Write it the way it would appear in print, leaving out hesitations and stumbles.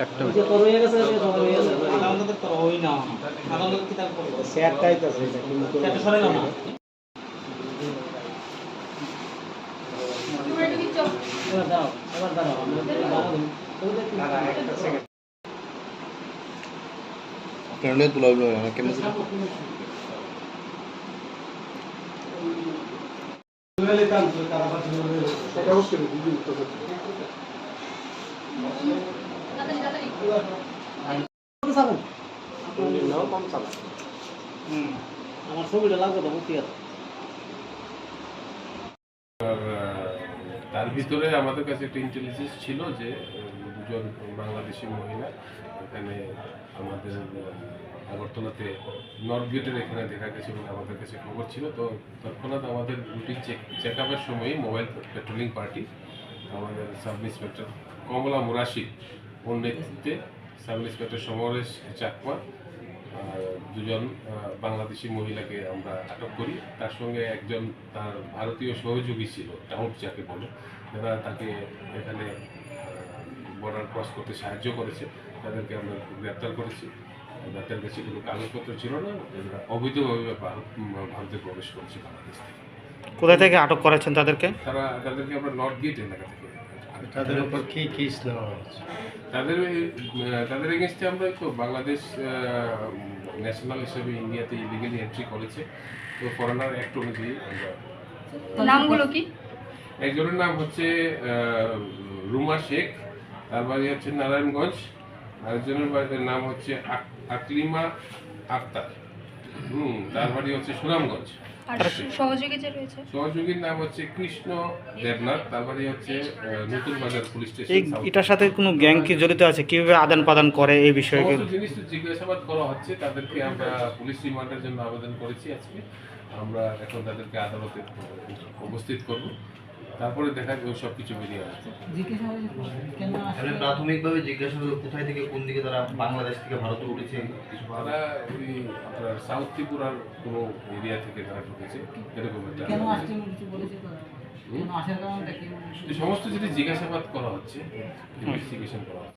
একটা ওই যে তোর হয়ে গেছে যে তোর হয়ে গেছে আদালতে তোর হই না আদালত কি তার করবে শেয়ারটাই তো আছে কিন্তু শেয়ারটা সরে না এবার দাও আমরা দাঁড়াও একটা সেকেন্ড আপনারা তুলা কেমন সেটা অবশ্যই আমার ছবিটা লাগবে তো মুক্তি আছে তার ভিতরে আমাদের কাছে একটা ইন্টেলিজেন্স ছিল যে দুজন বাংলাদেশি মহিলা এখানে আমাদের আগরতলাতে নর্থ গেটের এখানে দেখা গেছে বলে আমাদের কাছে খবর ছিল। তো তৎক্ষণাৎ আমাদের রুটিন চেক আপের সময়ই মোবাইল পেট্রোলিং পার্টি আমাদের সাব ইন্সপেক্টর কমলা মুরাশি ওর নেতৃত্বে সাব ইন্সপেক্টর সমরেশ চাকমা দুজন বাংলাদেশি মহিলাকে আমরা আটক করি। তার সঙ্গে একজন তার ভারতীয় সহযোগী ছিল, টাউট যাকে বলে, যারা তাকে এখানে বর্ডার ক্রস করতে সাহায্য করেছে। তাদেরকে আমরা গ্রেপ্তার করেছি। তাদের কাছে কোনো কাগজপত্র ছিল না, এরা অবৈধভাবে ভারতে প্রবেশ করেছে বাংলাদেশ থেকে। কোথা থেকে আটক করেছেন তাদেরকে? তাদেরকে আমরা নর্থ গেট এলাকা থেকে। তাদের উপর কি কেস নেওয়া হয়েছে? তাদের এগেনস্টে আমরা তো বাংলাদেশ ন্যাশনাল হিসেবে ইন্ডিয়াতে ইলিগালি এন্ট্রি করেছে, তো ফরেনার অ্যাক্ট অনুযায়ী আমরা। নামগুলো কি? একজনের নাম হচ্ছে রুমা শেখ, তার বাড়ি হচ্ছে নারায়ণগঞ্জ। আরেকজনের বাড়ির নাম হচ্ছে আকলিমা আক্তার, তার বাড়ি হচ্ছে সুনামগঞ্জ। আর সহযোগী যে রয়েছে, সহযোগীর নাম হচ্ছে কৃষ্ণ দেবনাথ, তার বাড়ি হচ্ছে নতুন বাজার পুলিশ স্টেশন। এটার সাথে কোনো গ্যাং কি জড়িত আছে? কিভাবে আদান প্রদান করে এই বিষয়ে? সমস্ত জিনিস তো জিজ্ঞাসাবাদ করা হচ্ছে। তাদেরকে আমরা পুলিশ রিমান্ডের জন্য আবেদন করেছি আজকে। আমরা এখন তাদেরকে আদালতে উপস্থিত করব, তারপরে দেখা যাবে সব কিছু বেরিয়ে আসবে। প্রাথমিকভাবে জিজ্ঞাসা হলো কোথায় থেকে কোন দিকে তারা বাংলাদেশ থেকে ভারতে উঠেছে। তারা ওই আপনার সাউথ ত্রিপুরার কোনো এরিয়া থেকে তারা ঢুকেছে, এরকম একটা সমস্ত যেটা জিজ্ঞাসাবাদ করা হচ্ছে, ইনভেস্টিগেশন করা হচ্ছে।